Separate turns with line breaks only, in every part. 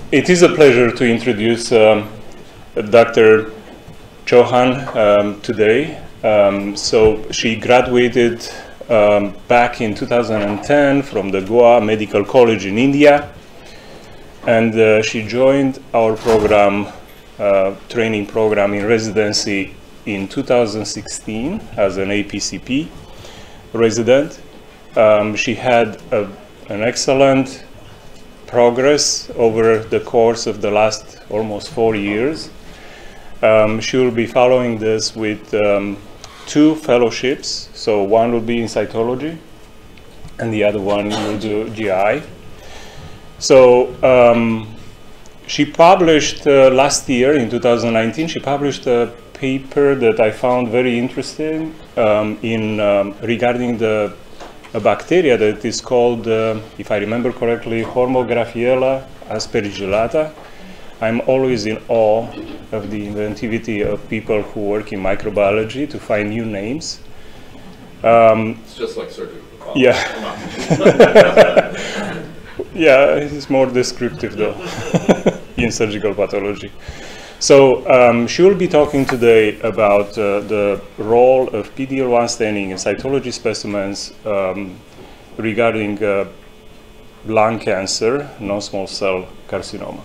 It is a pleasure to introduce Dr. Chauhan today. So she graduated back in 2010 from the Goa Medical College in India, and she joined our program, training program in residency in 2016 as an APCP resident. She had an excellent progress over the course of the last almost 4 years. She will be following this with 2 fellowships. So one will be in cytology and the other one will do GI. So she published last year in 2019, she published a paper that I found very interesting regarding a bacteria that is called, if I remember correctly, Homographiella aspergillata. I'm always in awe of the inventivity of people who work in microbiology to find new names.
It's just like surgical pathology.
Yeah. Yeah, it's more descriptive though in surgical pathology. So she will be talking today about the role of PD-L1 staining in cytology specimens regarding lung cancer, non-small cell carcinoma.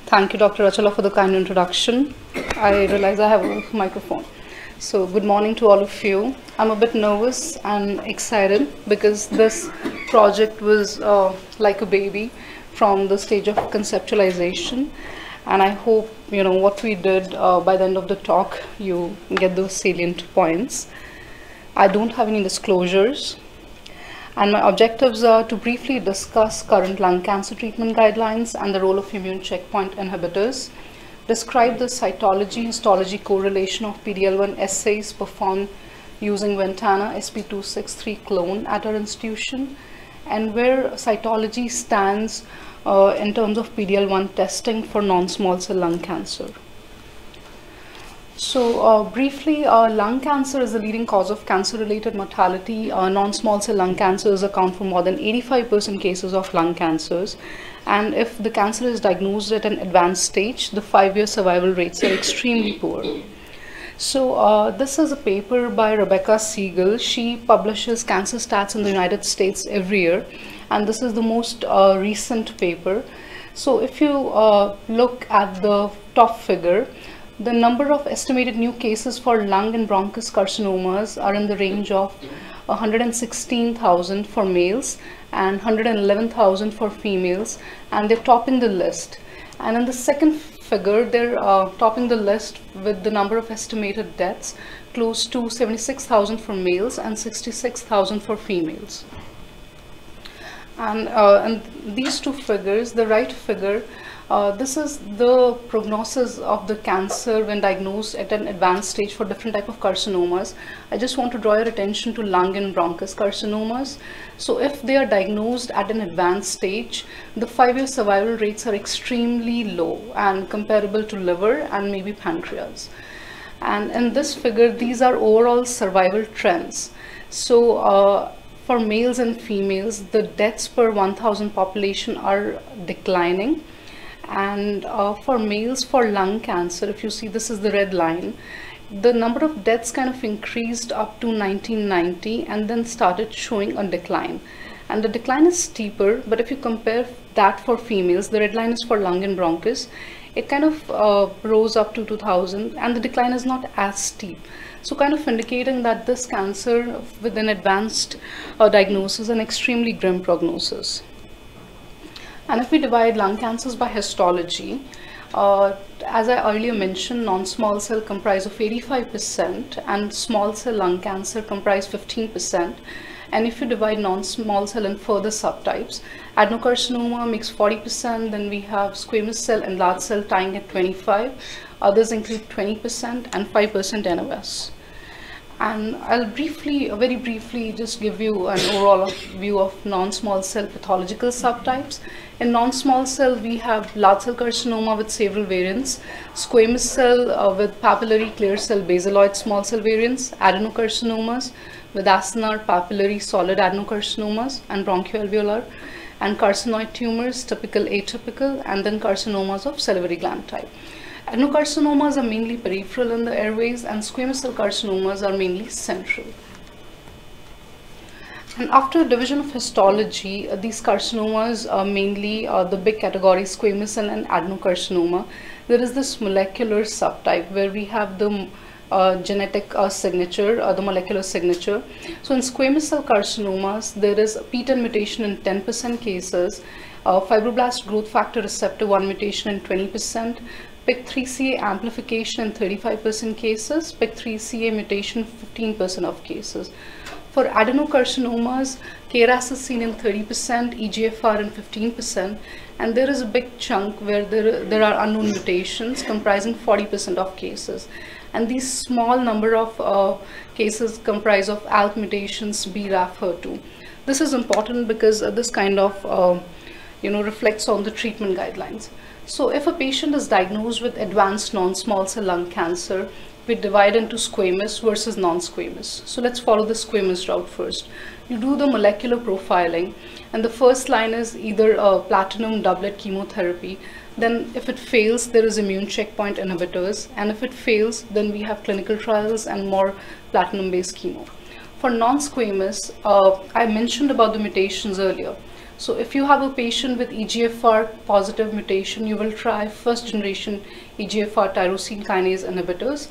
Thank you, Dr. Achala, for the kind introduction. I realize I have a microphone. So good morning to all of you. I'm a bit nervous and excited because this project was like a baby from the stage of conceptualization, and I hope what we did by the end of the talk you get those salient points. I don't have any disclosures, and my objectives are to briefly discuss current lung cancer treatment guidelines and the role of immune checkpoint inhibitors, describe the cytology histology correlation of PD-L1 assays performed using Ventana SP263 clone at our institution, and where cytology stands in terms of PD-L1 testing for non-small cell lung cancer. So briefly, lung cancer is the leading cause of cancer-related mortality. Non-small cell lung cancers account for more than 85% cases of lung cancers. And if the cancer is diagnosed at an advanced stage, the 5-year survival rates are extremely poor. So this is a paper by Rebecca Siegel. She publishes cancer stats in the United States every year, and this is the most recent paper. So if you look at the top figure, the number of estimated new cases for lung and bronchus carcinomas are in the range of 116,000 for males and 111,000 for females, and they're topping the list. And in the second figure, they're topping the list with the number of estimated deaths, close to 76,000 for males and 66,000 for females. And these 2 figures, the right figure, this is the prognosis of the cancer when diagnosed at an advanced stage for different type of carcinomas. I just want to draw your attention to lung and bronchus carcinomas. So if they are diagnosed at an advanced stage, the 5-year survival rates are extremely low and comparable to liver and maybe pancreas. And in this figure, these are overall survival trends. So for males and females, the deaths per 1,000 population are declining. And for males for lung cancer, if you see, this is the red line, the number of deaths kind of increased up to 1990 and then started showing a decline. And the decline is steeper, but if you compare that for females, the red line is for lung and bronchus, it kind of rose up to 2000, and the decline is not as steep. So kind of indicating that this cancer with an advanced diagnosis is an extremely grim prognosis. And if we divide lung cancers by histology, as I earlier mentioned, non-small cell comprise of 85% and small cell lung cancer comprise 15%. And if you divide non-small cell in further subtypes, adenocarcinoma makes 40%, then we have squamous cell and large cell tying at 25%, others include 20% and 5% NOS. And I'll very briefly just give you an overall view of non-small cell pathological subtypes. In non-small cell, we have large cell carcinoma with several variants, squamous cell with papillary clear cell basaloid small cell variants, adenocarcinomas with acinar, papillary, solid adenocarcinomas, and bronchoalveolar, and carcinoid tumors, typical, atypical, and then carcinomas of salivary gland type. Adenocarcinomas are mainly peripheral in the airways, and squamous cell carcinomas are mainly central. And after division of histology, these carcinomas are mainly the big categories, squamous cell and adenocarcinoma. There is this molecular subtype where we have the genetic signature, the molecular signature. So in squamous cell carcinomas, there is a PTEN mutation in 10% cases, fibroblast growth factor receptor 1 mutation in 20%, PIK3CA amplification in 35% cases, PIK3CA mutation 15% of cases. For adenocarcinomas, KRAS is seen in 30%, EGFR in 15%, and there is a big chunk where there are unknown mutations comprising 40% of cases. And these small number of cases comprise of ALK mutations, BRAF, HER2. This is important because this kind of reflects on the treatment guidelines. So if a patient is diagnosed with advanced non-small cell lung cancer, we divide into squamous versus non-squamous. So let's follow the squamous route first. You do the molecular profiling, and the first line is either a platinum doublet chemotherapy. Then if it fails, there is immune checkpoint inhibitors, and if it fails, then we have clinical trials and more platinum-based chemo. For non-squamous, I mentioned about the mutations earlier. So if you have a patient with EGFR positive mutation, you will try first generation EGFR tyrosine kinase inhibitors.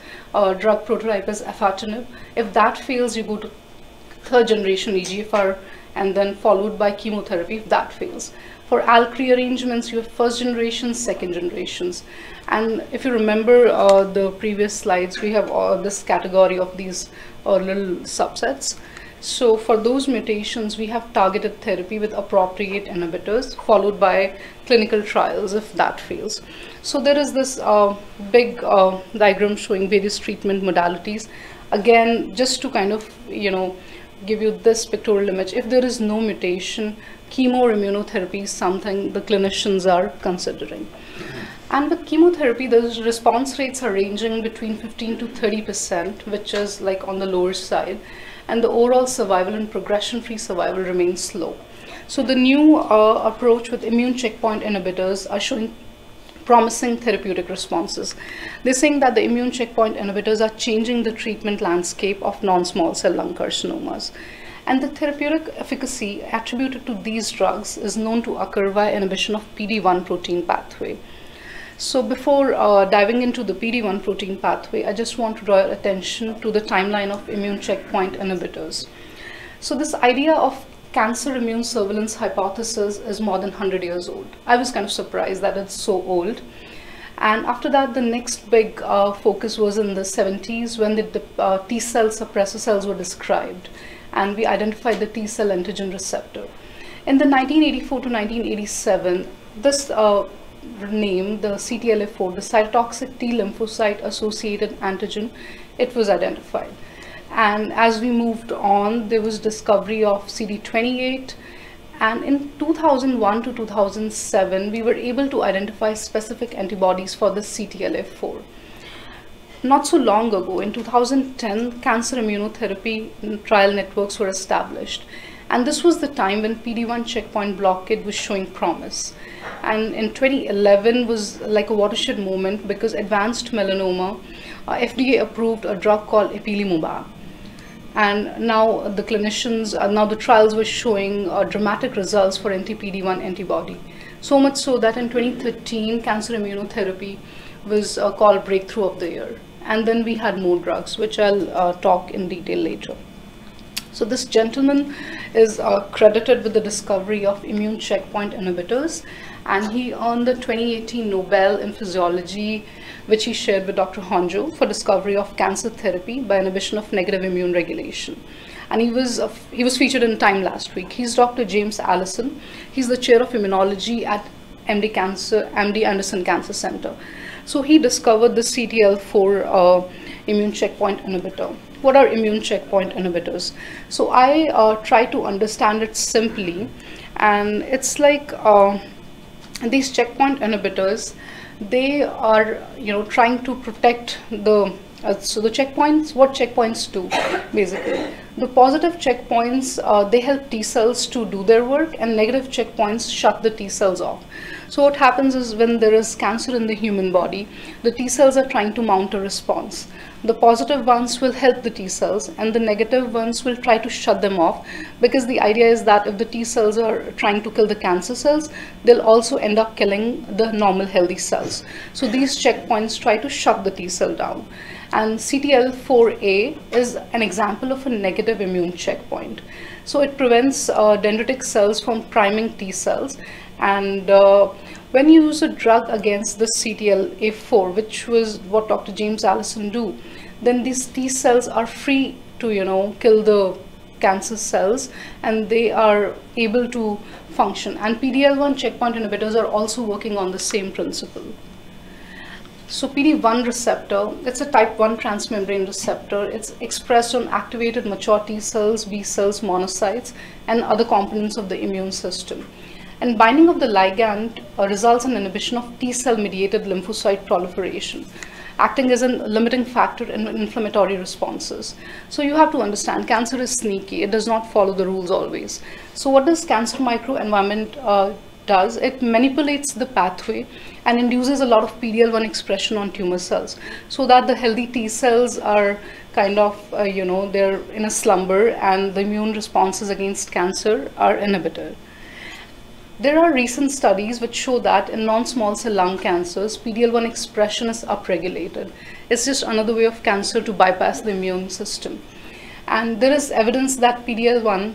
Drug prototype is afatinib. If that fails, you go to third generation EGFR and then followed by chemotherapy if that fails. For ALK rearrangements, you have first generations, second generations. And if you remember the previous slides, we have this category of these little subsets. So for those mutations, we have targeted therapy with appropriate inhibitors followed by clinical trials if that fails. So there is this big diagram showing various treatment modalities. Again, just to kind of, give you this pictorial image, if there is no mutation, chemo or immunotherapy is something the clinicians are considering. And with chemotherapy, the response rates are ranging between 15 to 30%, which is like on the lower side. And the overall survival and progression-free survival remains slow. So the new approach with immune checkpoint inhibitors are showing promising therapeutic responses. They're saying that the immune checkpoint inhibitors are changing the treatment landscape of non-small cell lung carcinomas. And the therapeutic efficacy attributed to these drugs is known to occur via inhibition of PD-1 protein pathway. So before diving into the PD-1 protein pathway, I just want to draw your attention to the timeline of immune checkpoint inhibitors. So this idea of cancer immune surveillance hypothesis is more than 100 years old. I was kind of surprised that it's so old. And after that, the next big focus was in the 70s when the T-cell suppressor cells were described, and we identified the T-cell antigen receptor. In the 1984 to 1987, this name, the CTLA4, the cytotoxic T lymphocyte associated antigen, it was identified. And as we moved on, there was discovery of CD28, and in 2001 to 2007, we were able to identify specific antibodies for the CTLA4. Not so long ago, in 2010, cancer immunotherapy trial networks were established. And this was the time when PD-1 checkpoint blockade was showing promise. And in 2011 was like a watershed moment because advanced melanoma, FDA approved a drug called ipilimumab. And now the clinicians, now the trials were showing dramatic results for anti-PD-1 antibody. So much so that in 2013, cancer immunotherapy was called breakthrough of the year. And then we had more drugs, which I'll talk in detail later. So this gentleman is credited with the discovery of immune checkpoint inhibitors, and he earned the 2018 Nobel in Physiology, which he shared with Dr. Honjo, for discovery of cancer therapy by inhibition of negative immune regulation. And he was featured in Time last week. He's Dr. James Allison. He's the chair of immunology at MD Anderson Cancer Center. So he discovered the CTLA4 immune checkpoint inhibitor. What are immune checkpoint inhibitors? So I try to understand it simply, and it's like these checkpoint inhibitors, they are trying to protect the So the checkpoints, what checkpoints do basically? The positive checkpoints, they help T cells to do their work, and negative checkpoints shut the T cells off. So what happens is when there is cancer in the human body, the T cells are trying to mount a response. The positive ones will help the T cells and the negative ones will try to shut them off, because the idea is that if the T cells are trying to kill the cancer cells, they'll also end up killing the normal healthy cells. So these checkpoints try to shut the T cell down. And CTL4A is an example of a negative immune checkpoint. So it prevents dendritic cells from priming T cells. And when you use a drug against the CTLA4, which was what Dr. James Allison do, then these T cells are free to, kill the cancer cells, and they are able to function. And PD-L1 checkpoint inhibitors are also working on the same principle. So PD-1 receptor, it's a type 1 transmembrane receptor. It's expressed on activated mature T cells, B cells, monocytes, and other components of the immune system. And binding of the ligand results in inhibition of T cell mediated lymphocyte proliferation, acting as a limiting factor in inflammatory responses. So you have to understand, cancer is sneaky. It does not follow the rules always. So what does cancer microenvironment does? It manipulates the pathway and induces a lot of PD-L1 expression on tumor cells, so that the healthy T cells are kind of, they're in a slumber, and the immune responses against cancer are inhibited. There are recent studies which show that in non-small cell lung cancers, PD-L1 expression is upregulated. It's just another way of cancer to bypass the immune system. And there is evidence that PD-L1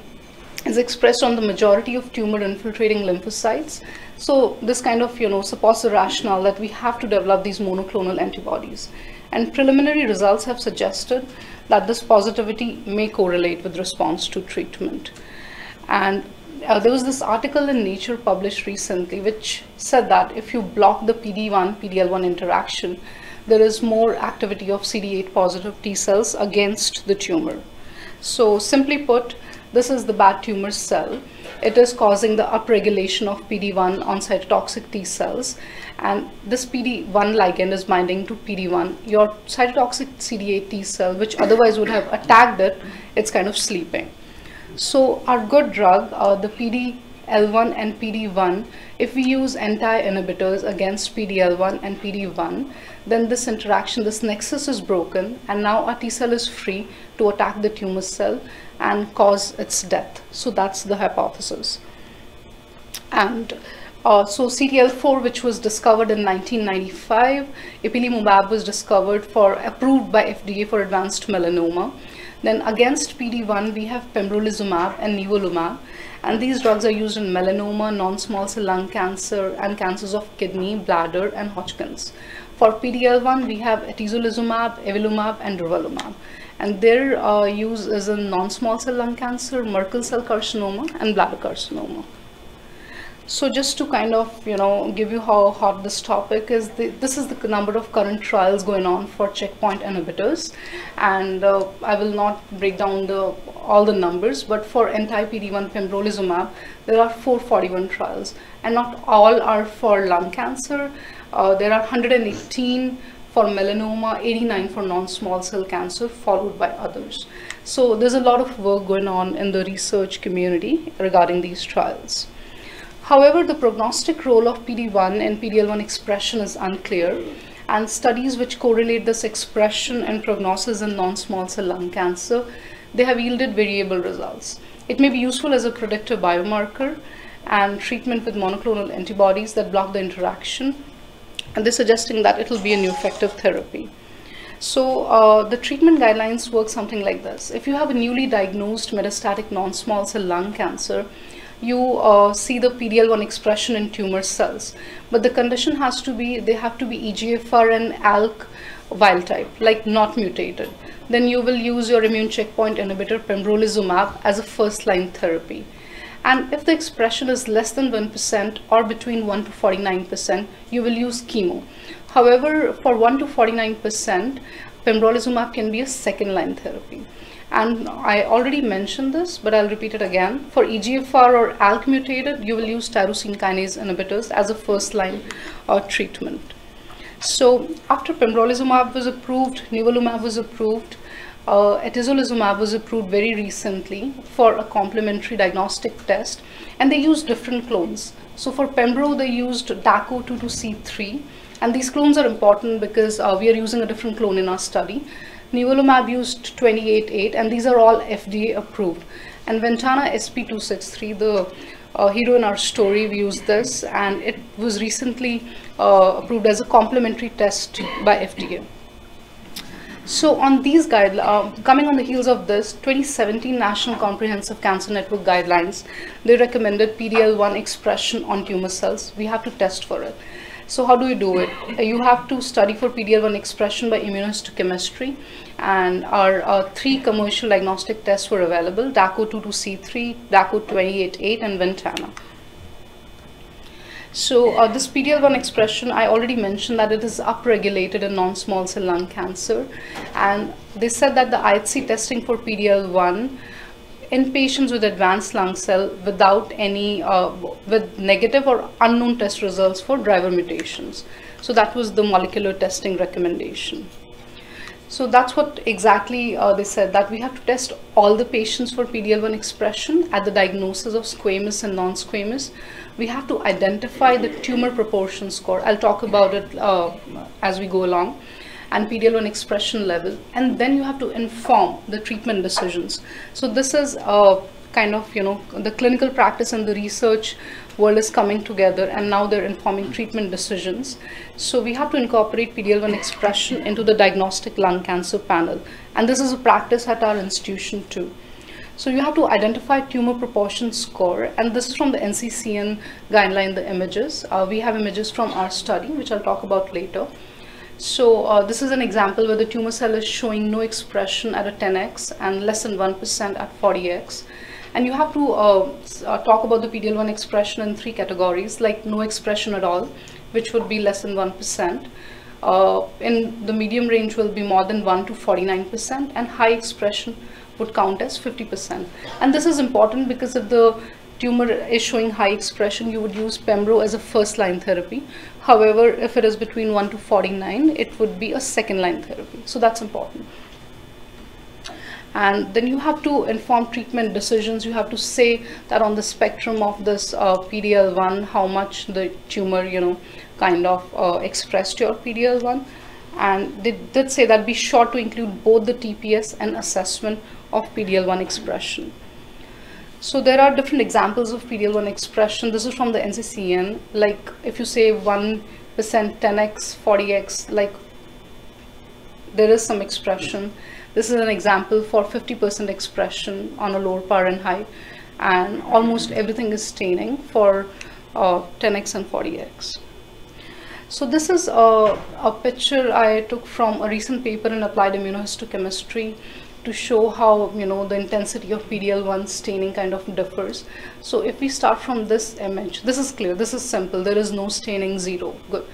is expressed on the majority of tumor infiltrating lymphocytes. So this kind of, supports the rationale that we have to develop these monoclonal antibodies. And preliminary results have suggested that this positivity may correlate with response to treatment. And there was this article in Nature published recently which said that if you block the PD-1, PD-L1 interaction, there is more activity of CD8 positive T cells against the tumor. So simply put, this is the bad tumor cell. It is causing the upregulation of PD-1 on cytotoxic T cells, and this PD-1 ligand is binding to PD-1. Your cytotoxic CD8 T cell, which otherwise would have attacked it, it's kind of sleeping. So our good drug, the PD-L1 and PD-1, if we use anti-inhibitors against PD-L1 and PD-1, then this interaction, this nexus is broken, and now our T cell is free to attack the tumor cell and cause its death. So that's the hypothesis. And so CTL4, which was discovered in 1995, ipilimumab was approved by FDA for advanced melanoma. Then against PD-1, we have pembrolizumab and nivolumab, and these drugs are used in melanoma, non-small cell lung cancer, and cancers of kidney, bladder, and Hodgkin's. For PD-L1, we have atezolizumab, evolumab, and durvalumab, and their use is in non-small cell lung cancer, Merkel cell carcinoma, and bladder carcinoma. So just to kind of, give you how hot this topic is, this is the number of current trials going on for checkpoint inhibitors, and I will not break down all the numbers, but for anti-PD-1 pembrolizumab, there are 441 trials, and not all are for lung cancer. There are 118 for melanoma, 89 for non-small cell cancer, followed by others. So there's a lot of work going on in the research community regarding these trials. However, the prognostic role of PD-1 and PD-L1 expression is unclear, and studies which correlate this expression and prognosis in non-small cell lung cancer, they have yielded variable results. It may be useful as a predictive biomarker and treatment with monoclonal antibodies that block the interaction, and they're suggesting that it will be a new effective therapy. So the treatment guidelines work something like this. If you have a newly diagnosed metastatic non-small cell lung cancer, you see the PD-L1 expression in tumor cells, but the condition has to be, they have to be EGFR and ALK wild type, like not mutated. Then you will use your immune checkpoint inhibitor pembrolizumab as a first-line therapy. And if the expression is less than 1% or between 1 to 49%, you will use chemo. However, for 1 to 49%, pembrolizumab can be a second-line therapy. And I already mentioned this, but I'll repeat it again. For EGFR or ALK mutated, you will use tyrosine kinase inhibitors as a first-line treatment. So after pembrolizumab was approved, nivolumab was approved, atezolizumab was approved very recently for a complementary diagnostic test, and they used different clones. So for pembro, they used DACO22C3, and these clones are important because we are using a different clone in our study. Nivolumab used 28.8, and these are all FDA approved. And Ventana SP263, the hero in our story, we used this, and it was recently approved as a complementary test by FDA. So on these guidelines, coming on the heels of this, 2017 National Comprehensive Cancer Network guidelines, they recommended PD-L1 expression on tumor cells. We have to test for it. So how do you do it? You have to study for PD-L1 expression by immunohistochemistry, and our 3 commercial diagnostic tests were available: DACO22C3, DACO28.8, and Ventana. So this PD-L1 expression, I already mentioned that it is upregulated in non-small cell lung cancer, and they said that the IHC testing for PD-L1 in patients with advanced lung cell without any, with negative or unknown test results for driver mutations. So that was the molecular testing recommendation. So that's what exactly they said, that we have to test all the patients for PD-L1 expression at the diagnosis of squamous and non-squamous. We have to identify the tumor proportion score. I'll talk about it as we go along, and PD-L1 expression level, and then you have to inform the treatment decisions. So this is kind of, you know, the clinical practice and the research world is coming together, and now they're informing treatment decisions. So we have to incorporate PD-L1 expression into the diagnostic lung cancer panel, and this is a practice at our institution too. So you have to identify tumor proportion score, and this is from the NCCN guideline, the images. We have images from our study, which I'll talk about later. So this is an example where the tumor cell is showing no expression at a 10x and less than 1% at 40x. And you have to talk about the PD-L1 expression in 3 categories, like no expression at all, which would be less than 1%. In the medium range will be more than 1 to 49%, and high expression would count as 50%. And this is important because if the tumor is showing high expression, you would use pembro as a first-line therapy. However, if it is between 1 to 49, it would be a second-line therapy. So that's important. And then you have to inform treatment decisions. You have to say that on the spectrum of this PD-L1, how much the tumor, you know, kind of expressed your PD-L1. And they did say that be sure to include both the TPS and assessment of PD-L1 expression. So there are different examples of PD-L1 expression. This is from the NCCN. Like if you say 1%, 10x, 40x, like there is some expression. This is an example for 50% expression on a lower power and high, and almost everything is staining for 10x and 40x. So this is a picture I took from a recent paper in applied immunohistochemistry to show how, you know, the intensity of PD-L1 staining kind of differs. So if we start from this image, this is clear, this is simple, there is no staining, 0, good.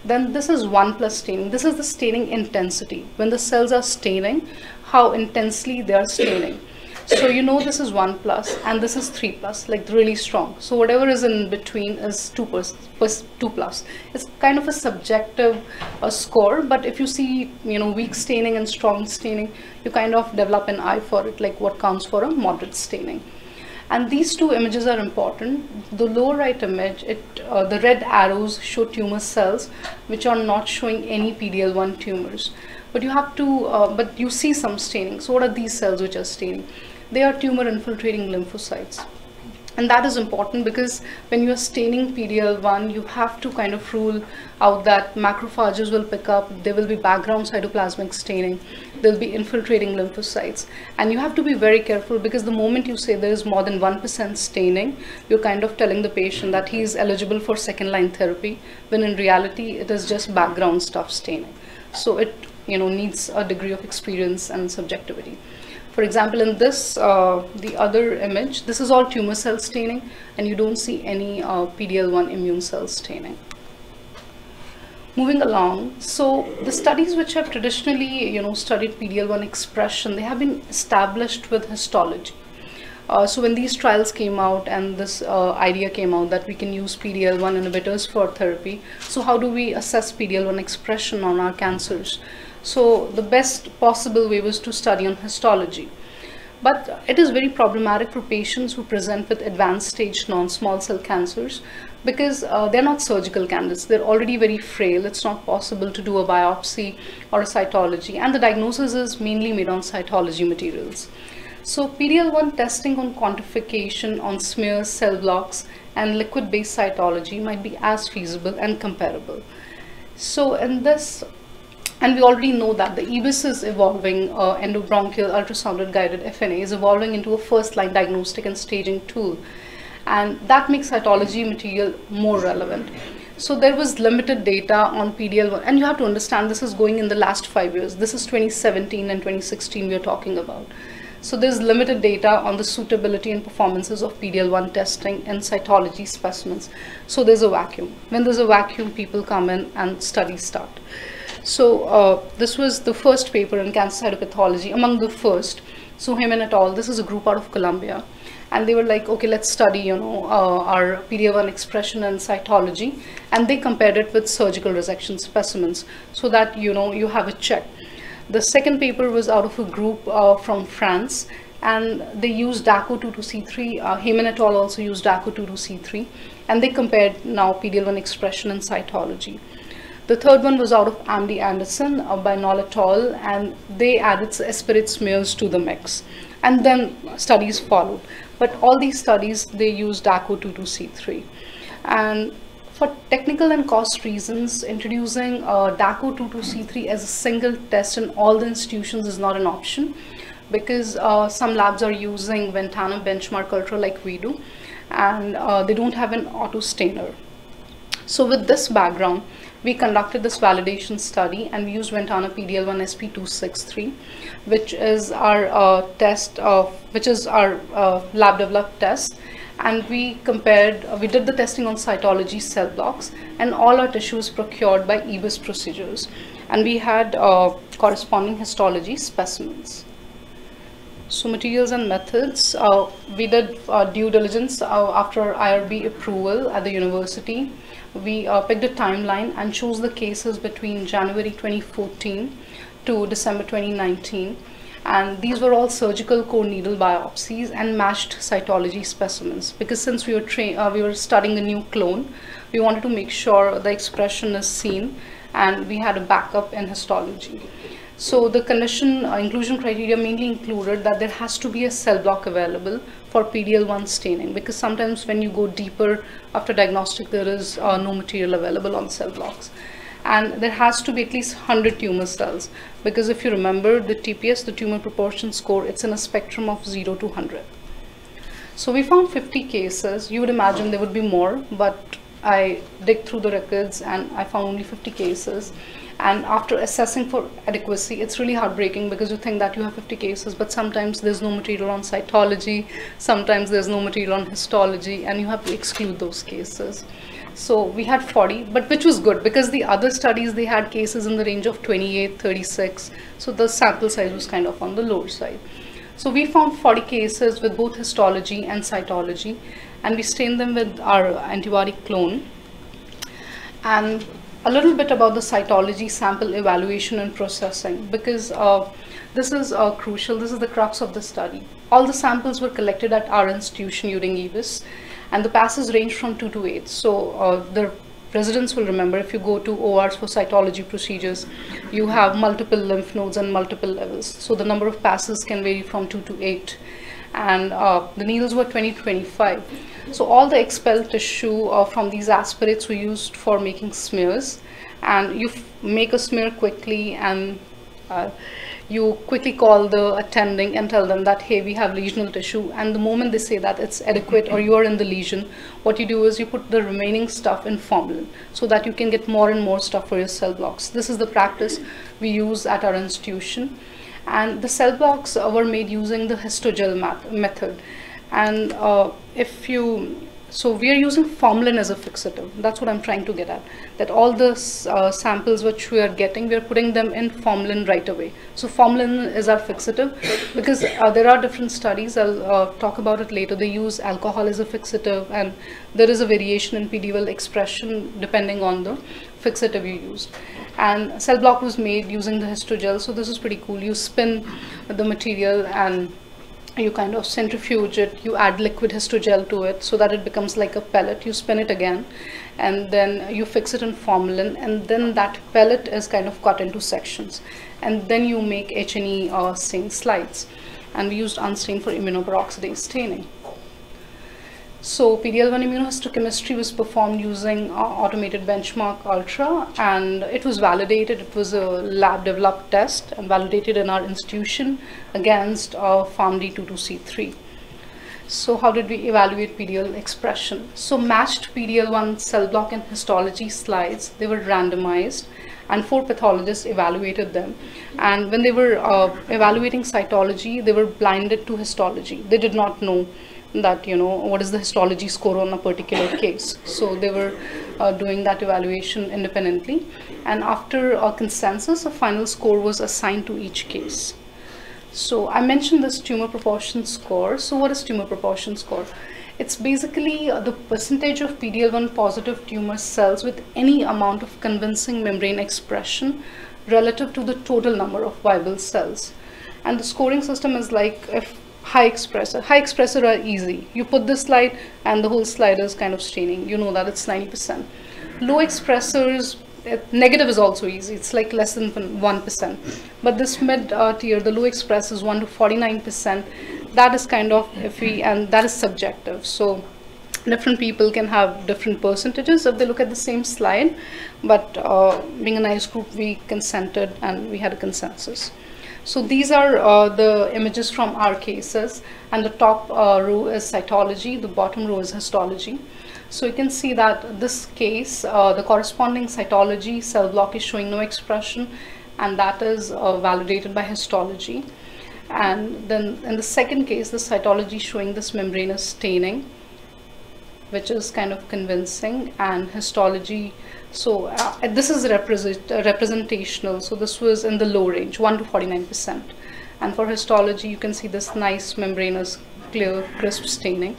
Then this is 1+ staining. This is the staining intensity. When the cells are staining, how intensely they are staining. So you know this is 1+, and this is 3+, like really strong. So whatever is in between is 2+. It's kind of a subjective score, but if you see, you know, weak staining and strong staining, you kind of develop an eye for it, like what counts for a moderate staining. And these 2 images are important. The lower right image, the red arrows show tumor cells which are not showing any PD-L1 tumors. But you have to, but you see some staining. So what are these cells which are staining? They are tumor infiltrating lymphocytes. And that is important because when you are staining PD-L1, you have to kind of rule out that macrophages will pick up, there will be background cytoplasmic staining, there will be infiltrating lymphocytes. And you have to be very careful because the moment you say there is more than 1% staining, you're kind of telling the patient that he is eligible for second-line therapy, when in reality it is just background stuff staining. So it, you know, needs a degree of experience and subjectivity. For example, in this, the other image, this is all tumor cell staining, and you don't see any PD-L1 immune cell staining. Moving along, so the studies which have traditionally, you know, studied PD-L1 expression, they have been established with histology. So when these trials came out and this idea came out that we can use PD-L1 inhibitors for therapy, so how do we assess PD-L1 expression on our cancers? So the best possible way was to study on histology. But it is very problematic for patients who present with advanced stage non-small cell cancers because they're not surgical candidates. They're already very frail. It's not possible to do a biopsy or a cytology, and the diagnosis is mainly made on cytology materials. So PD-L1 testing on quantification on smears, cell blocks, and liquid-based cytology might be as feasible and comparable. So in this, and we already know that the EBIS is evolving, endobronchial ultrasound guided FNA is evolving into a first-line diagnostic and staging tool. And that makes cytology material more relevant. So there was limited data on PD-L1, and you have to understand this is going in the last 5 years. This is 2017 and 2016 we are talking about. So there's limited data on the suitability and performances of PD-L1 testing in cytology specimens. So there's a vacuum. When there's a vacuum, people come in and studies start. So this was the first paper in cancer cytopathology, among the first. So Heyman et al., this is a group out of Columbia. And they were like, okay, let's study, our PD-L1 expression in cytology. And they compared it with surgical resection specimens so that, you have a check. The second paper was out of a group from France, and they used DACO22C3. Heyman et al. Also used DACO22C3, and they compared now PD-L1 expression in cytology. The third one was out of MD Anderson by Knoll et al., and they added aspirate smears to the mix. And then studies followed. But all these studies, they used DACO22C3. And for technical and cost reasons, introducing DACO22C3 as a single test in all the institutions is not an option, because some labs are using Ventana benchmark ultra like we do, and they don't have an auto stainer. So with this background, we conducted this validation study, and we used Ventana PD-L1 SP263, which is our test, which is our lab developed test. And we compared, we did the testing on cytology cell blocks, and all our tissues procured by EBIS procedures. And we had corresponding histology specimens. So materials and methods, we did due diligence after IRB approval at the university. We picked a timeline and chose the cases between January 2014 to December 2019. And these were all surgical core needle biopsies and matched cytology specimens, because since we were studying a new clone, we wanted to make sure the expression is seen, and we had a backup in histology. So the condition inclusion criteria mainly included that there has to be a cell block available for PD-L1 staining, because sometimes when you go deeper after diagnostic, there is no material available on cell blocks. And there has to be at least 100 tumor cells, because if you remember the TPS, the tumor proportion score, it's in a spectrum of 0 to 100. So we found 50 cases. You would imagine there would be more, but I dig through the records and I found only 50 cases. And after assessing for adequacy, it's really heartbreaking, because you think that you have 50 cases, but sometimes there's no material on cytology, sometimes there's no material on histology, and you have to exclude those cases. So we had 40, but which was good, because the other studies, they had cases in the range of 28, 36. So the sample size was kind of on the lower side. So we found 40 cases with both histology and cytology, and we stained them with our antibiotic clone. And a little bit about the cytology sample evaluation and processing, because this is crucial. This is the crux of the study. All the samples were collected at our institution using EBIS, and the passes range from 2 to 8. So the residents will remember, if you go to ORs for cytology procedures, you have multiple lymph nodes and multiple levels. So the number of passes can vary from 2 to 8. And the needles were 20 to 25. So all the expelled tissue from these aspirates were used for making smears. And you make a smear quickly, and you quickly call the attending and tell them that, hey, we have lesional tissue. And the moment they say that it's adequate or you are in the lesion, what you do is you put the remaining stuff in formalin so that you can get more and more stuff for your cell blocks. This is the practice we use at our institution. And the cell blocks were made using the histogel method. And if you So we are using formalin as a fixative. That's what I'm trying to get at. That all the samples which we are getting, we are putting them in formalin right away. So formalin is our fixative because there are different studies. I'll talk about it later. They use alcohol as a fixative, and there is a variation in PD-L1 expression depending on the fixative you used. And cell block was made using the histogel. So this is pretty cool. You spin the material and you kind of centrifuge it, you add liquid histogel to it so that it becomes like a pellet. You spin it again and then you fix it in formalin, and then that pellet is kind of cut into sections, and then you make H&E stain slides, and we used unstained for immunoperoxidase staining. So PD-L1 immunohistochemistry was performed using automated benchmark ultra, and it was validated. It was a lab developed test and validated in our institution against PharmD22C3. So how did we evaluate PD-L1 expression? So matched PD-L1 cell block and histology slides, they were randomized, and 4 pathologists evaluated them. And when they were evaluating cytology, they were blinded to histology. They did not know that, you know, what is the histology score on a particular case. So they were doing that evaluation independently, and after a consensus, a final score was assigned to each case. So I mentioned this tumor proportion score. So what is tumor proportion score? It's basically the percentage of PD-L1 positive tumor cells with any amount of convincing membrane expression relative to the total number of viable cells. And the scoring system is like, if high expressor are easy. You put this slide and the whole slide is kind of staining. You know that it's 90%. Low expressors, negative is also easy. It's like less than 1%. But this mid tier, the low express is 1 to 49%. That is kind of iffy, and that is subjective. So different people can have different percentages if they look at the same slide. But being a nice group, we consented and we had a consensus. So these are the images from our cases, and the top row is cytology, the bottom row is histology. So you can see that this case, the corresponding cytology cell block is showing no expression, and that is validated by histology. And then in the second case, the cytology showing this membranous staining, which is kind of convincing, and histology. So this is representational, so this was in the low range, 1 to 49%. And for histology, you can see this nice membranous, clear, crisp staining.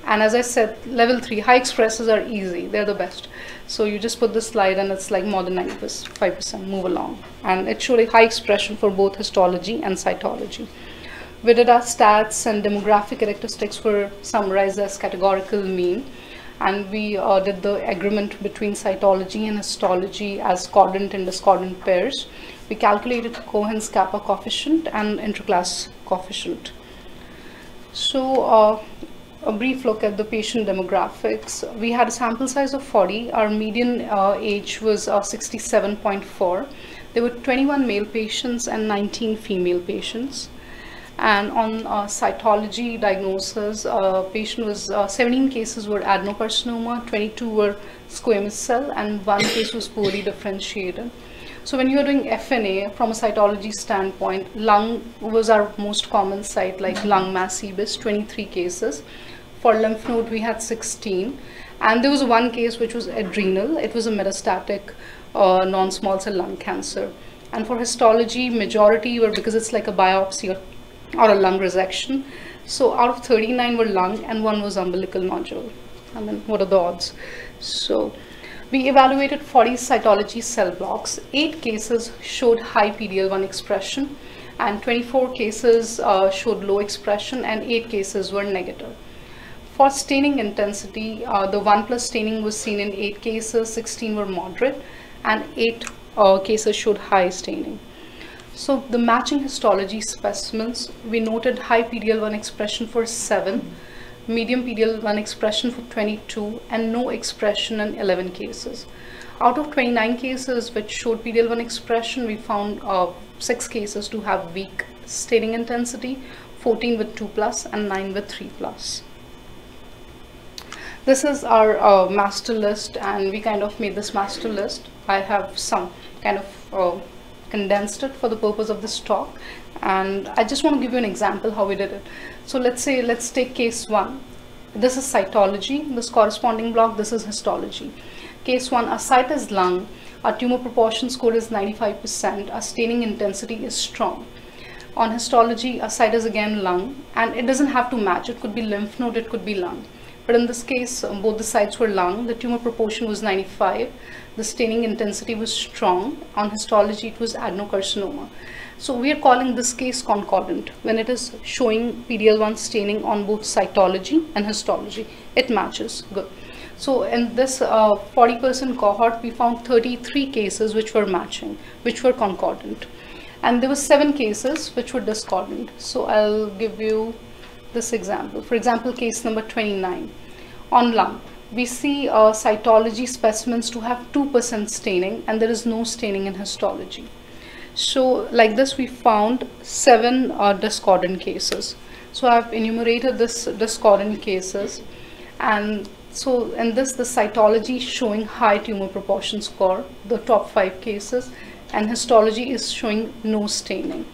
And as I said, level 3, high expressors are easy, they're the best. So you just put the slide and it's like more than 95%, move along. And it showed a high expression for both histology and cytology. We did our stats, and demographic characteristics were summarized as categorical mean. And we did the agreement between cytology and histology as coordinate and discordant pairs. We calculated Cohen's kappa coefficient and interclass coefficient. So a brief look at the patient demographics. We had a sample size of 40. Our median age was 67.4. There were 21 male patients and 19 female patients. And on cytology diagnosis, patient was 17 cases were adenocarcinoma, 22 were squamous cell, and 1 case was poorly differentiated. So when you are doing FNA from a cytology standpoint, lung was our most common site, like lung mass EBIS, 23 cases. For lymph node, we had 16, and there was 1 case which was adrenal. It was a metastatic non-small cell lung cancer. And for histology, majority were, because it's like a biopsy or a lung resection. So out of 39 were lung and 1 was umbilical nodule. I mean, what are the odds? So we evaluated 40 cytology cell blocks. 8 cases showed high PD-L1 expression, and 24 cases showed low expression, and 8 cases were negative. For staining intensity, the 1+ staining was seen in 8 cases, 16 were moderate, and 8 cases showed high staining. So the matching histology specimens, we noted high PD-L1 expression for 7, medium PD-L1 expression for 22, and no expression in 11 cases. Out of 29 cases which showed PD-L1 expression, we found 6 cases to have weak staining intensity, 14 with 2+, and 9 with 3+. This is our master list, and we kind of made this master list. I have some kind of condensed it for the purpose of this talk, and I just want to give you an example how we did it. So let's take case 1. This is cytology, this corresponding block, this is histology. Case 1, our site is lung, our tumor proportion score is 95%, our staining intensity is strong. On histology, our site is again lung, and it doesn't have to match, it could be lymph node, it could be lung. But in this case, both the sites were lung, the tumor proportion was 95, the staining intensity was strong. On histology, it was adenocarcinoma. So we are calling this case concordant when it is showing PD-L1 staining on both cytology and histology. It matches, good. So in this 40% cohort, we found 33 cases which were matching, which were concordant. And there were 7 cases which were discordant. So I'll give you this example. For example, case number 29. On lung, we see cytology specimens to have 2% staining, and there is no staining in histology. So like this, we found 7 discordant cases. So I've enumerated this discordant cases, and so in this, the cytology is showing high tumor proportion score, the top 5 cases, and histology is showing no staining.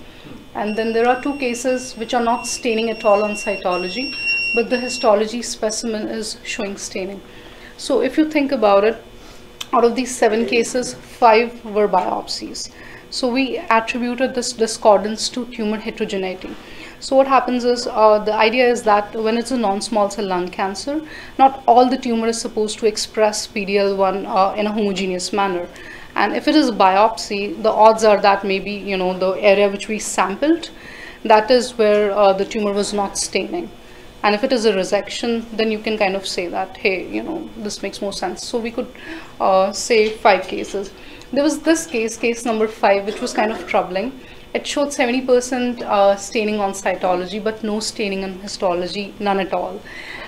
And then there are 2 cases which are not staining at all on cytology, but the histology specimen is showing staining. So if you think about it, out of these 7 cases, 5 were biopsies. So we attributed this discordance to tumor heterogeneity. So what happens is, the idea is that when it's a non-small cell lung cancer, not all the tumor is supposed to express PD-L1 in a homogeneous manner. And if it is a biopsy, the odds are that maybe, you know, the area which we sampled, that is where the tumor was not staining. And if it is a resection, then you can kind of say that, hey, you know, this makes more sense. So we could say 5 cases. There was this case number 5, which was kind of troubling. It showed 70% staining on cytology, but no staining on histology, none at all.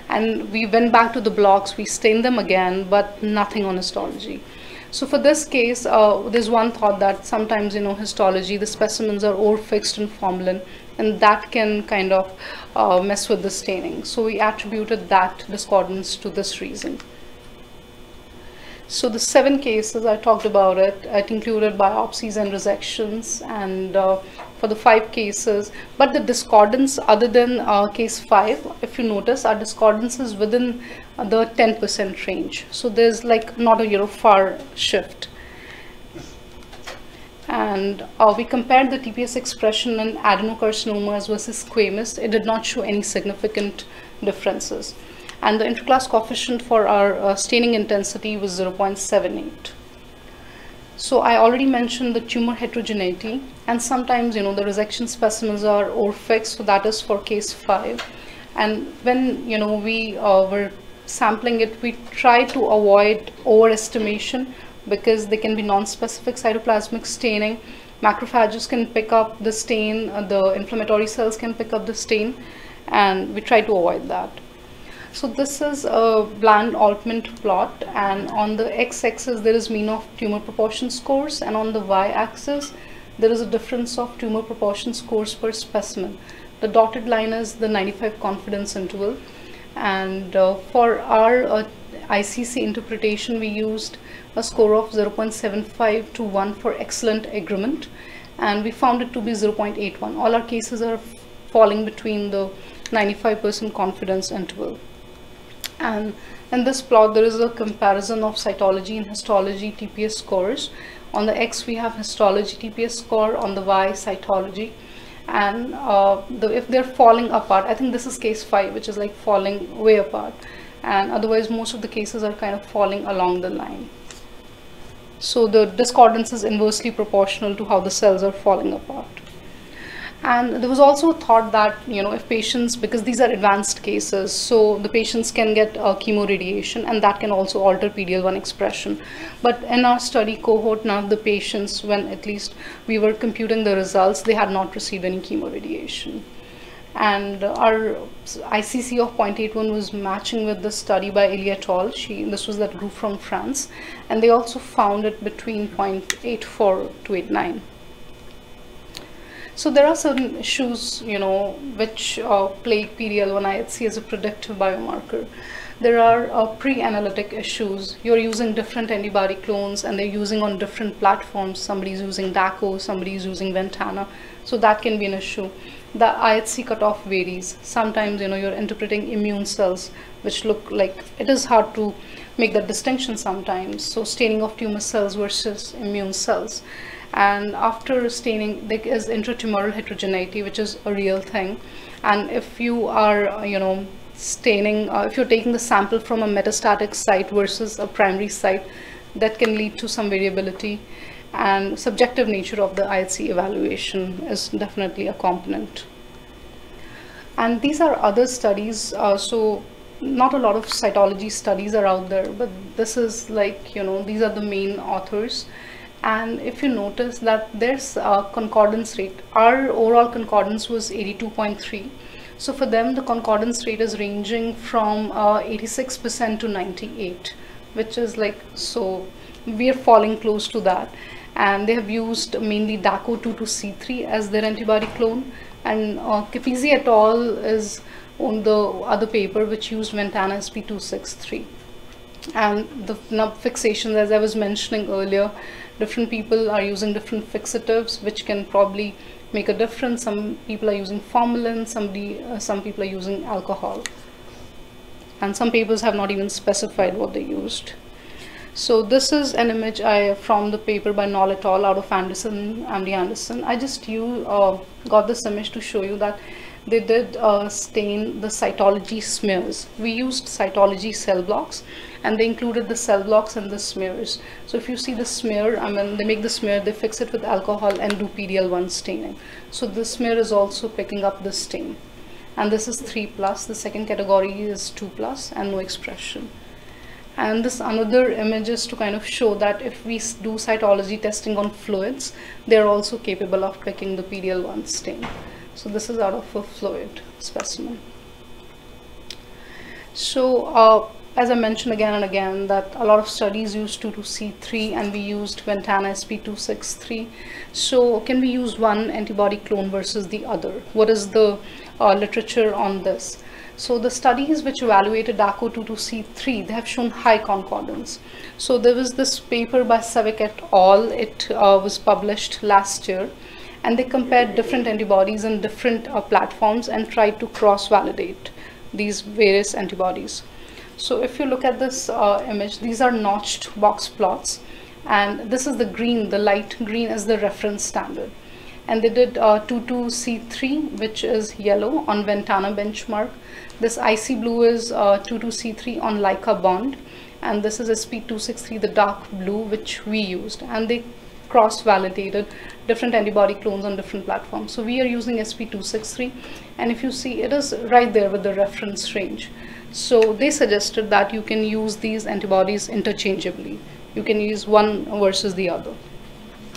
And we went back to the blocks, we stained them again, but nothing on histology. So for this case, there's one thought that sometimes, you know, histology, the specimens are over-fixed in formalin, and that can kind of mess with the staining. So we attributed that discordance to this reason. So the 7 cases, I talked about it, it included biopsies and resections, and for the 5 cases, but the discordance other than case 5, if you notice, our discordance is within the 10% range. So there's like not a far shift. And we compared the TPS expression in adenocarcinomas versus squamous. It did not show any significant differences. And the interclass coefficient for our staining intensity was 0.78. So I already mentioned the tumor heterogeneity, and sometimes, you know, the resection specimens are over-fixed, so that is for case 5. And when, you know, we were sampling it, we try to avoid overestimation because they can be non-specific cytoplasmic staining. Macrophages can pick up the stain, the inflammatory cells can pick up the stain, and we try to avoid that. So this is a bland Altman plot, and on the x-axis there is mean of tumor proportion scores, and on the y-axis there is a difference of tumor proportion scores per specimen. The dotted line is the 95 confidence interval, and for our ICC interpretation we used a score of 0.75 to 1 for excellent agreement, and we found it to be 0.81. All our cases are falling between the 95% confidence interval. And in this plot, there is a comparison of cytology and histology TPS scores. On the X, we have histology TPS score, on the Y, cytology. And if they're falling apart, I think this is case 5, which is like falling way apart. And otherwise, most of the cases are kind of falling along the line. So the discordance is inversely proportional to how the cells are falling apart. And there was also a thought that, you know, if patients, because these are advanced cases, so the patients can get chemoradiation, and that can also alter PD-L1 expression. But in our study cohort, none of the patients, when at least we were computing the results, they had not received any chemoradiation. And our ICC of 0.81 was matching with the study by Elie et al. This was that group from France, and they also found it between 0.84 to 0.89. So there are certain issues, you know, which plague PD-L1 IHC as a predictive biomarker. There are pre-analytic issues. You're using different antibody clones, and they're using on different platforms. Somebody's using DACO, somebody's using Ventana. So that can be an issue. the IHC cutoff varies. Sometimes, you know, you're interpreting immune cells, which look like, it is hard to make that distinction sometimes. So staining of tumor cells versus immune cells. And after staining, there is intratumoral heterogeneity, which is a real thing. And if you are, you know, staining, if you're taking the sample from a metastatic site versus a primary site, that can lead to some variability. And subjective nature of the IHC evaluation is definitely a component. And these are other studies, so not a lot of cytology studies are out there, but this is like, you know, these are the main authors. And if you notice that there's a concordance rate, our overall concordance was 82.3. So for them, the concordance rate is ranging from 86% to 98, which is like, so we are falling close to that. And they have used mainly DACO22C3 as their antibody clone. And Capizzi et al. Is on the other paper which used Ventana SP263. And the nub fixations, as I was mentioning earlier, different people are using different fixatives, which can probably make a difference. Some people are using formalin, some people are using alcohol. And some papers have not even specified what they used. So this is an image from the paper by Knoll et al. Out of Anderson, MD Anderson. I just got this image to show you that they did stain the cytology smears. We used cytology cell blocks, and they included the cell blocks and the smears. So if you see the smear, I mean, they make the smear, they fix it with alcohol and do PDL1 staining. So the smear is also picking up the stain. And this is 3+, the second category is 2+, and no expression. And this another image is to kind of show that if we do cytology testing on fluids, they're also capable of picking the PDL1 stain. So this is out of a fluid specimen. So as I mentioned again and again, that a lot of studies use 22C3 and we used Ventana SP263. So can we use one antibody clone versus the other? What is the literature on this? So the studies which evaluated DACO22C3, they have shown high concordance. So there was this paper by Savick et al. It was published last year, and they compared different antibodies in different platforms and tried to cross-validate these various antibodies. So if you look at this image, these are notched box plots, and this is the green, the light green is the reference standard. And they did 22C3, which is yellow, on Ventana benchmark. This icy blue is 22C3 on Leica bond, and this is SP263, the dark blue, which we used. And they cross-validated different antibody clones on different platforms. So we are using SP263, and if you see, it is right there with the reference range. So they suggested that you can use these antibodies interchangeably. You can use one versus the other.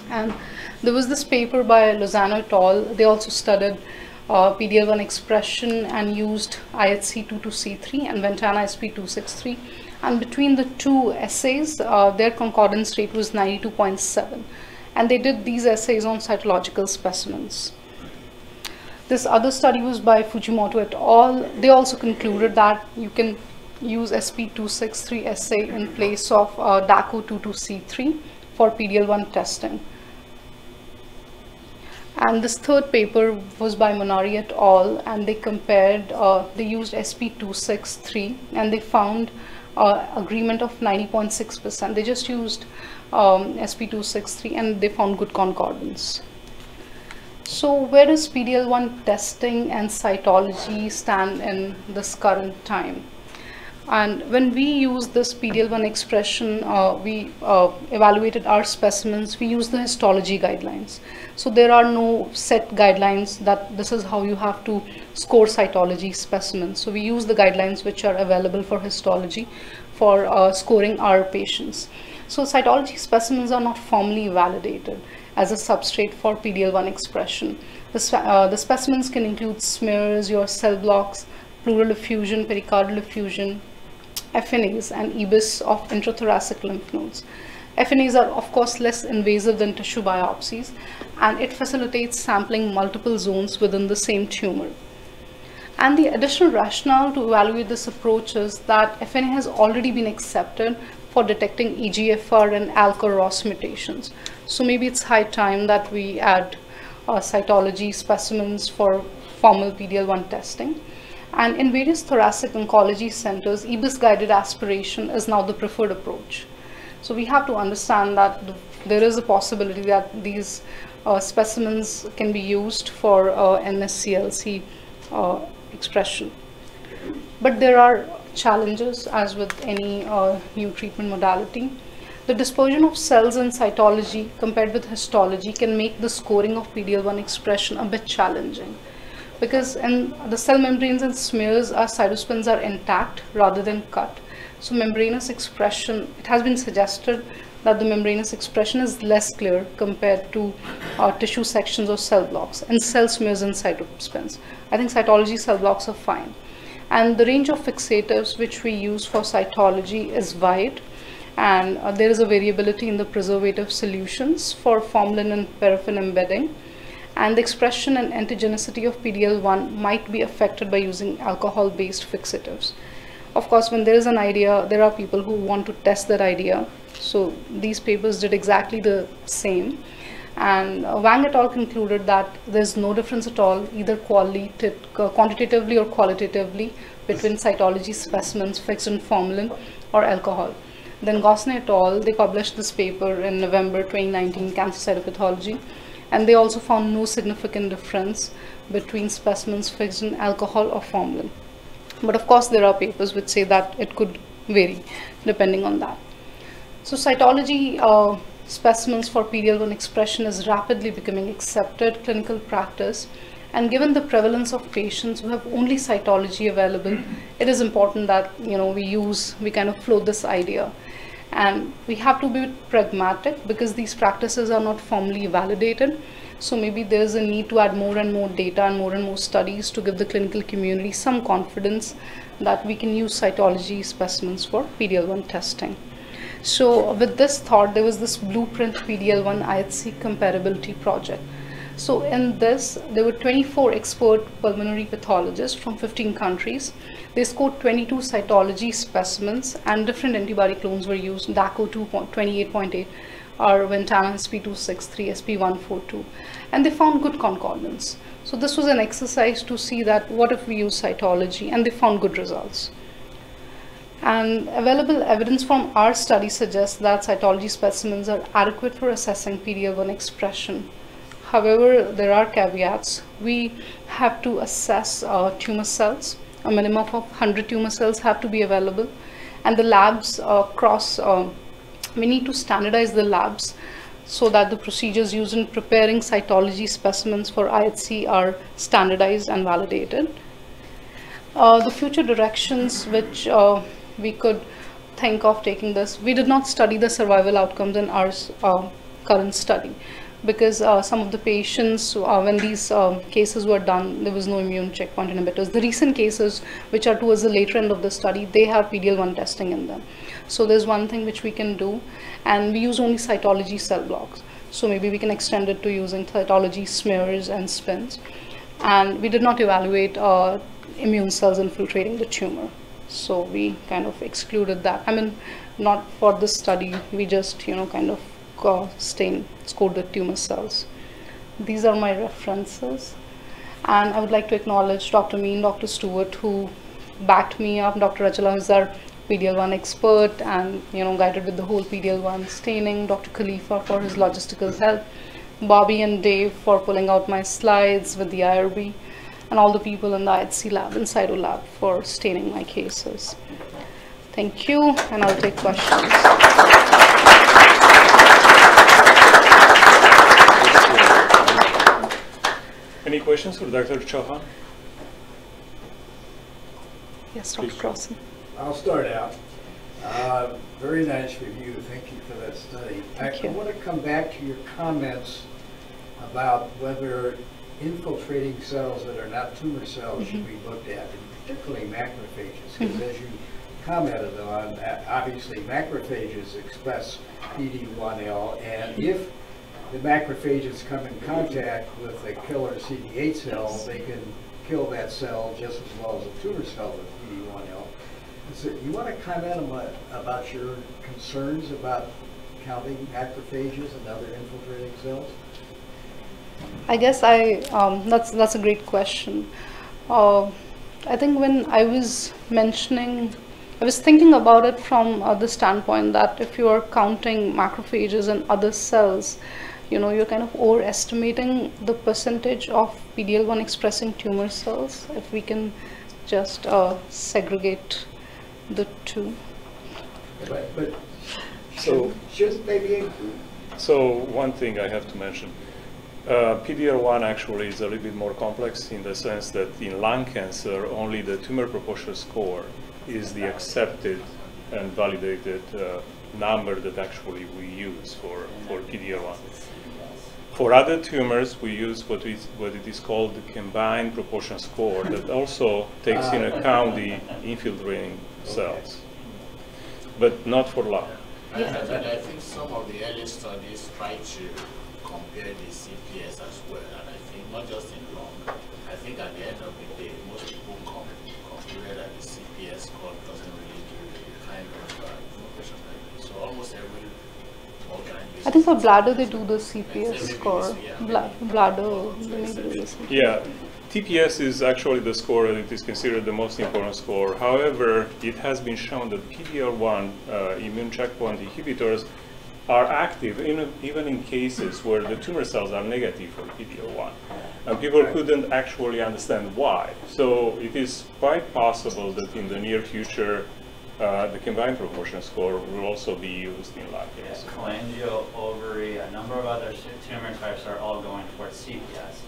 And there was this paper by Lozano et al. They also studied PDL1 expression and used IHC 22C3 and Ventana SP263. And between the two assays, their concordance rate was 92.7. And they did these assays on cytological specimens. This other study was by Fujimoto et al. They also concluded that you can use SP263 assay in place of DACO22C3 for PDL1 testing. And this third paper was by Monari et al. And they compared, they used SP263 and they found agreement of 90.6%. They just used SP263 and they found good concordance. So where does PDL1 testing and cytology stand in this current time? And when we use this PDL1 expression, we evaluated our specimens, we use the histology guidelines. So there are no set guidelines that this is how you have to score cytology specimens. So we use the guidelines which are available for histology for scoring our patients. So cytology specimens are not formally validated as a substrate for PDL1 expression. The specimens can include smears, your cell blocks, pleural effusion, pericardial effusion, FNAs, and EBIS of intrathoracic lymph nodes. FNAs are of course less invasive than tissue biopsies, and it facilitates sampling multiple zones within the same tumor. And the additional rationale to evaluate this approach is that FNA has already been accepted for detecting EGFR and ALK-ROS mutations. So maybe it's high time that we add cytology specimens for formal PD-L1 testing. And in various thoracic oncology centers, EBIS-guided aspiration is now the preferred approach. So we have to understand that there is a possibility that these specimens can be used for NSCLC expression. But there are challenges, as with any new treatment modality. The dispersion of cells in cytology compared with histology can make the scoring of PD-L1 expression a bit challenging, because in the cell membranes and smears, our cytospins are intact rather than cut. So membranous expression, it has been suggested that the membranous expression is less clear compared to tissue sections or cell blocks and cell smears and cytospins. I think cytology cell blocks are fine. And the range of fixators which we use for cytology is wide, and there is a variability in the preservative solutions for formalin and paraffin embedding. And the expression and antigenicity of PD-L1 might be affected by using alcohol-based fixatives. Of course, when there is an idea, there are people who want to test that idea. So these papers did exactly the same. And Wang et al. Concluded that there's no difference at all, either quantitatively or qualitatively, between cytology specimens fixed in formalin or alcohol. Then Gosnell et al., they published this paper in November 2019, Cancer Cytopathology. And they also found no significant difference between specimens fixed in alcohol or formalin. But of course, there are papers which say that it could vary depending on that. So cytology specimens for PD-L1 expression is rapidly becoming accepted clinical practice. And given the prevalence of patients who have only cytology available, it is important that we kind of float this idea. And we have to be pragmatic because these practices are not formally validated. So maybe there is a need to add more and more data and more studies to give the clinical community some confidence that we can use cytology specimens for PD-L1 testing. So with this thought, there was this blueprint PD-L1 IHC comparability project. So in this, there were 24 expert pulmonary pathologists from 15 countries. They scored 22 cytology specimens, and different antibody clones were used, DACO 28.8, or Ventana SP263, SP142, and they found good concordance. So this was an exercise to see that what if we use cytology, and they found good results. And available evidence from our study suggests that cytology specimens are adequate for assessing PD-L1 expression. However, there are caveats. We have to assess tumor cells. A minimum of 100 tumor cells have to be available. And the labs we need to standardize the labs so that the procedures used in preparing cytology specimens for IHC are standardized and validated. The future directions which we could think of taking this, we did not study the survival outcomes in our current study, because some of the patients, when these cases were done, there was no immune checkpoint inhibitors. The recent cases, which are towards the later end of the study, they have PD-L1 testing in them. So there's one thing which we can do, and we use only cytology cell blocks. So maybe we can extend it to using cytology smears and spins. And we did not evaluate immune cells infiltrating the tumor. So we kind of excluded that. I mean, not for this study, we just, kind of scored the tumor cells. These are my references. And I would like to acknowledge Dr. Mean, Dr. Stewart, who backed me up. Dr. Rachala is our PD-L1 expert and, guided with the whole PD-L1 staining. Dr. Khalifa for his logistical help. Bobby and Dave for pulling out my slides with the IRB. And all the people in the IHC lab and Cyto lab for staining my cases. Thank you, and I'll take questions.
Any questions for Dr. Chauhan?
Yes, Dr. Crossan.
I'll start out. Very nice review. Thank you for that study. I want to come back to your comments about whether infiltrating cells that are not tumor cells should be looked at, and particularly macrophages, because as you commented on, obviously macrophages express PD-1L, and if the macrophages come in contact with a killer CD8 cell, they can kill that cell just as well as a tumor cell with PD-1L. So you want to comment about your concerns about counting macrophages and other infiltrating cells?
I guess that's a great question. I think when I was thinking about it from the standpoint that if you are counting macrophages and other cells, you're kind of overestimating the percentage of PD-L1 expressing tumor cells if we can just segregate the two.
But
So,
shouldn't they be included?
so one thing I have to mention, PD-L1 actually is a little bit more complex in the sense that in lung cancer, only the tumor proportion score is the accepted and validated number that actually we use for PD-L1. For other tumors, we use what it is called the combined proportion score that also takes in account the infiltrating cells, but not for lung.
I think some of the early studies try to compare the CPS as well, and I think not just in lung, I think at the end of the day, most people concluded that the CPS score doesn't really do the kind of information like this. So almost every organ.
I think for bladder they do the CPS score. Bladder, they may do this.
Yeah, TPS is actually the score that is considered the most important score. However, it has been shown that PD-L1 immune checkpoint inhibitors are active even in cases where the tumor cells are negative for PD-L1. And people couldn't actually understand why. So it is quite possible that in the near future, the combined proportion score will also be used in lung cancer.
Cholangio, ovary, a number of other tumor types are all going towards CPS.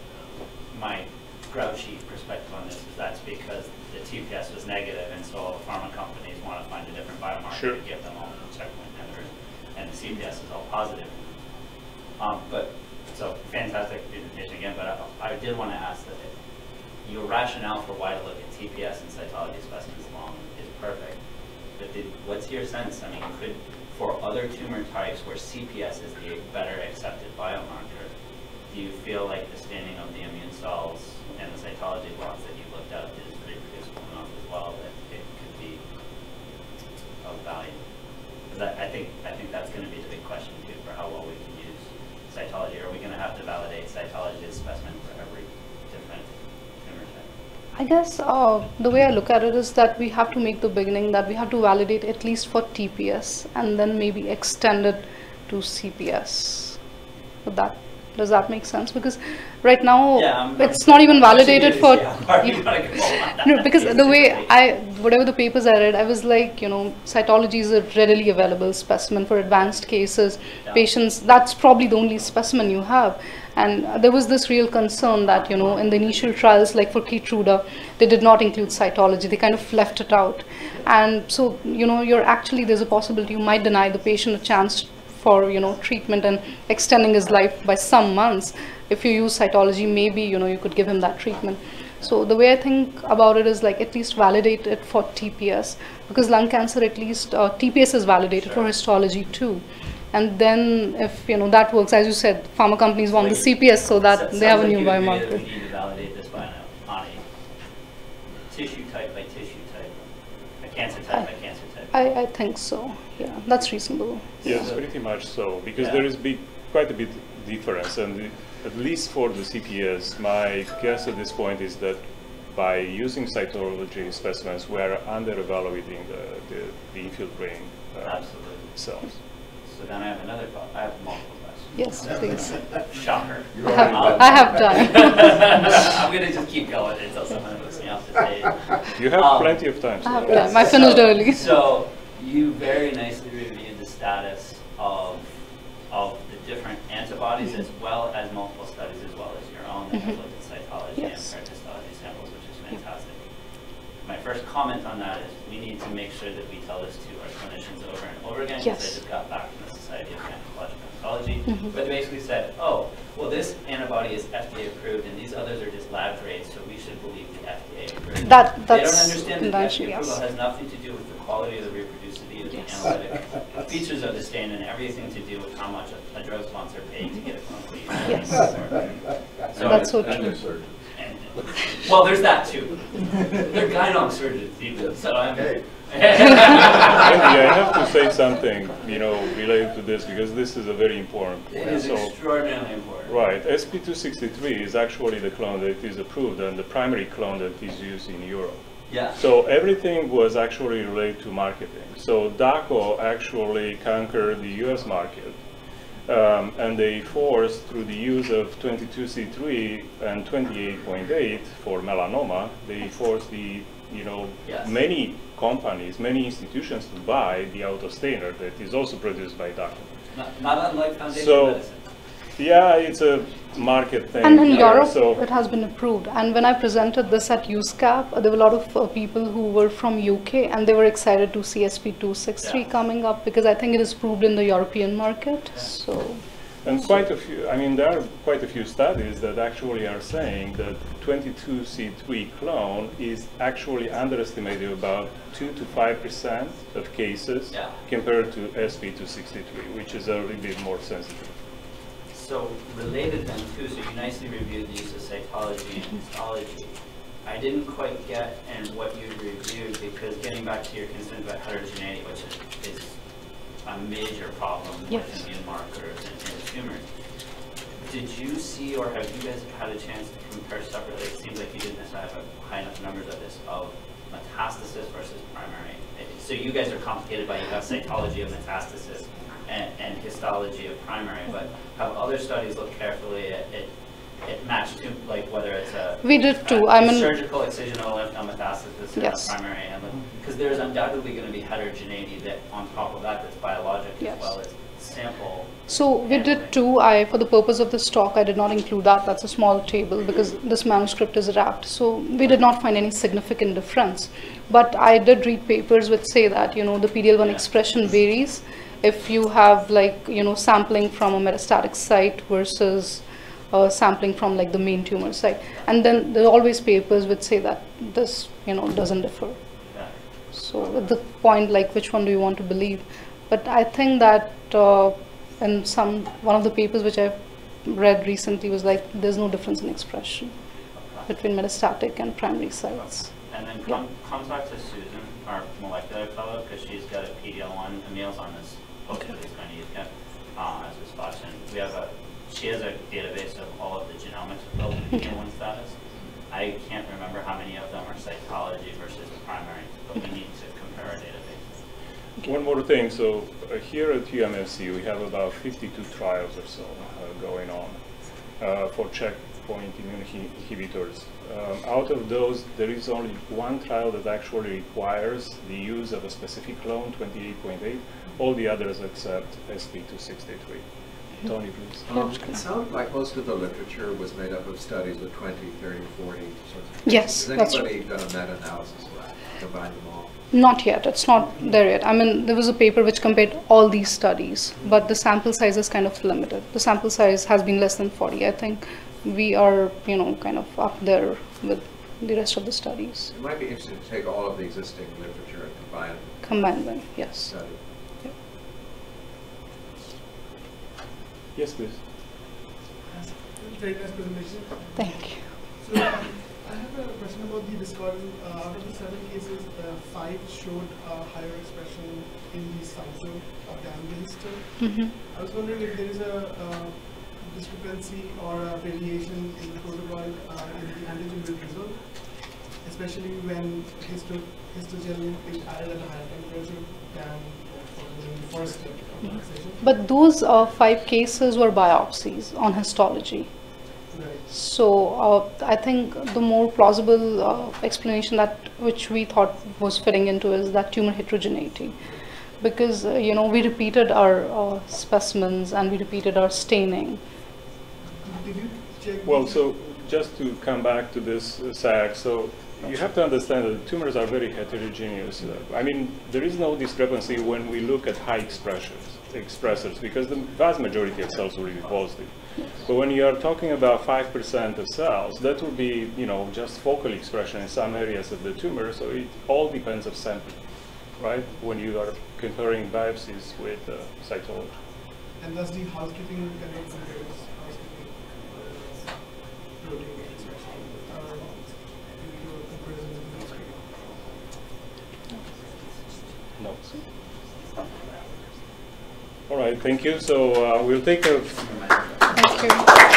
My grouchy perspective on this is that's because the TPS was negative, and so pharma companies want to find a different biomarker to give them all the checkpoint inhibitors, and the CPS is all positive. But so fantastic presentation again. But I did want to ask that your rationale for why to look at TPS and cytology specimens alone is perfect. But what's your sense? I mean, for other tumor types where CPS is the better accepted biomarker, do you feel like the staining of the immune cells and the cytology logs that you looked at is reproducible enough as well that it could be of value? Because I think that's going to be the big question too for how well we can use cytology. Are we going to have to validate cytology as specimen for every different tumor type?
I guess the way I look at it is that we have to make the beginning that we have to validate at least for TPS and then maybe extend it to CPS. Does that make sense? Because right now it's not even validated for. No, because the way whatever the papers I read, I was like, cytology is a readily available specimen for advanced cases, patients. That's probably the only specimen you have. And there was this real concern that, in the initial trials, like for Keytruda, they did not include cytology. They kind of left it out. And so, there's a possibility you might deny the patient a chance for, treatment and extending his life by some months. If you use cytology, maybe, you could give him that treatment. So the way I think about it is like at least validate it for TPS, because lung cancer, at least TPS is validated for histology too. And then if that works, as you said, pharma companies want the CPS so that they have a new biomarker.
We need to validate this on a tissue type by tissue type, a cancer type by cancer type.
I think so. Yeah, that's reasonable.
Yes, pretty much so, because there is quite a bit difference, and at least for the CPS, my guess at this point is that by using cytology specimens, we are under-evaluating the infiltrating cells.
So then I have another thought. I have multiple questions.
Yes, please.
Shocker.
I have time.
I'm going to just keep going until someone puts me off the stage.
You have plenty of time.
I have time. I finished early.
So you very nicely reviewed the status of the different antibodies as well as multiple studies as well as your own that have looked at cytology and paired histology samples, which is fantastic. My first comment on that is we need to make sure that we tell this to our clinicians over and over again, because I just got back from the Society of Gynecologic Oncology, where they basically said, oh, well, this antibody is FDA approved and these others are just lab grades, so we should believe the FDA approved. They don't understand that the FDA approval has nothing to do with the quality of the reproducibility of the analytic features of the stain and everything to do with how much a drug sponsor paid to get a clinical use.
Yes.
So
that's so true.
Well, there's that too. They're gyne surgeons even, so I'm...
Hey.
Andy, I have to say something, related to this, because this is a very important point.
It is extraordinarily important.
Right, SP263 is actually the clone that is approved and the primary clone that is used in Europe.
Yeah.
So everything was actually related to marketing. So DACO actually conquered the US market, and they forced, through the use of 22C3 and 28.8 for melanoma, they forced the,
Yes.
many companies, many institutions to buy the autostainer that is also produced by DACO.
Not unlike Foundation
So,
Medicine.
yeah, it's a market thing.
And in Europe,
so
it has been approved. And when I presented this at USCAP, there were a lot of people who were from UK, and they were excited to see SP263 coming up, because I think it is approved in the European market.
Yeah.
So,
and quite a few, there are quite a few studies that actually are saying that 22C3 clone is actually underestimated about 2 to 5% of cases compared to SP263, which is a little bit more sensitive.
So related then too, so you nicely reviewed the use of cytology and histology. I didn't quite get in what you reviewed, because getting back to your concerns about heterogeneity, which is a major problem with immune markers and tumors. Did you see, or have you guys had a chance to compare separately? It seems like you didn't necessarily have high enough numbers of this, of metastasis versus primary. So you guys are complicated by, you have cytology of metastasis and histology of primary, but have other studies looked carefully at it matched to, like, whether it's a
we did too.
surgical excisional lymph node metastasis in the primary, and because there's undoubtedly going to be heterogeneity that on top of that, that's biologic as well as sample.
So we did too. For the purpose of this talk, I did not include that. That's a small table because this manuscript is wrapped. So we did not find any significant difference. But I did read papers which say that, the PD-L1 expression varies if you have, sampling from a metastatic site versus sampling from the main tumor site. And then there are always papers which say that this, doesn't differ. So at the point, which one do you want to believe? But I think that in one of the papers which I've read recently was there's no difference in expression between metastatic and primary sites.
And then come talk to Susan, our molecular fellow, because she's got a PD-L1. Emil's on this poster that he's going to use as a spot. And she has a database of all of the genomics of the PD-L1 status. I can't remember how many of them are cytology versus primary, but we need to compare our database.
One more thing, so here at UMFC we have about 52 trials or so going on for checkpoint immune inhibitors. Out of those, there is only one trial that actually requires the use of a specific clone, 28.8. All the others except SP263. Tony, please.
It sounds like most of the literature was made up of studies with 20, 30, 40 sorts of.
Yes,
has anybody done a meta-analysis of that, combine them all?
Not yet. It's not there yet. There was a paper which compared all these studies, but the sample size is kind of limited. The sample size has been less than 40. I think we are, kind of up there with the rest of the studies.
It might be interesting to take all of the existing literature and
combine them, yes.
Study.
Yes, please.
Very nice presentation.
Thank you.
So I have a question about the discordant. Out of the 7 cases, 5 showed higher expression in the cytosol of the register. I was wondering if there is a discrepancy or a variation in the protocol in the antigen result, especially when histogen is added at a higher temperature than the first step of the session.
But those 5 cases were biopsies on histology.
Right.
So I think the more plausible explanation which we thought was fitting into is that tumor heterogeneity, because we repeated our specimens and we repeated our staining.
Did you check?
Well, so just to come back to this, Zach, so you have to understand that the tumors are very heterogeneous. There is no discrepancy when we look at high expressors, because the vast majority of cells will be positive. But when you are talking about 5% of cells, that will be, just focal expression in some areas of the tumor, so it all depends on sampling, right? When you are comparing biopsies with cytology.
And does the housekeeping connect compares housekeeping protein expression?
right, thank you. So we'll take a...
Thank you.